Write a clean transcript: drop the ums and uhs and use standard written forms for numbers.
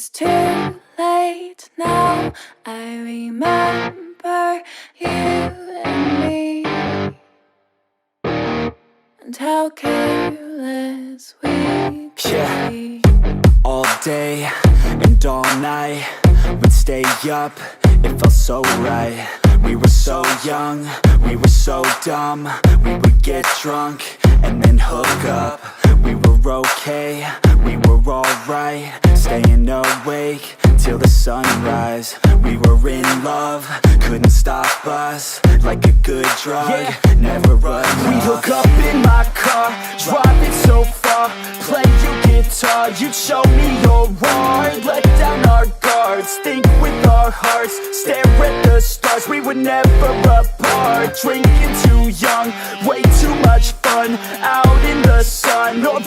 it's too late now. I remember you and me, and how careless we could be. All day and all night, we'd stay up, it felt so right. We were so young, we were so dumb. We would get drunk and then hook up. We were okay, we were alright, staying awake till the sunrise. We were in love, couldn't stop us. Like a good drug, never enough. We'd hook up in my car, driving so far, play your guitar, you'd show me your art. Let down our guards, think with our hearts, stare at the stars. We were never apart, drinking too young, way too much fun, out in the sun, or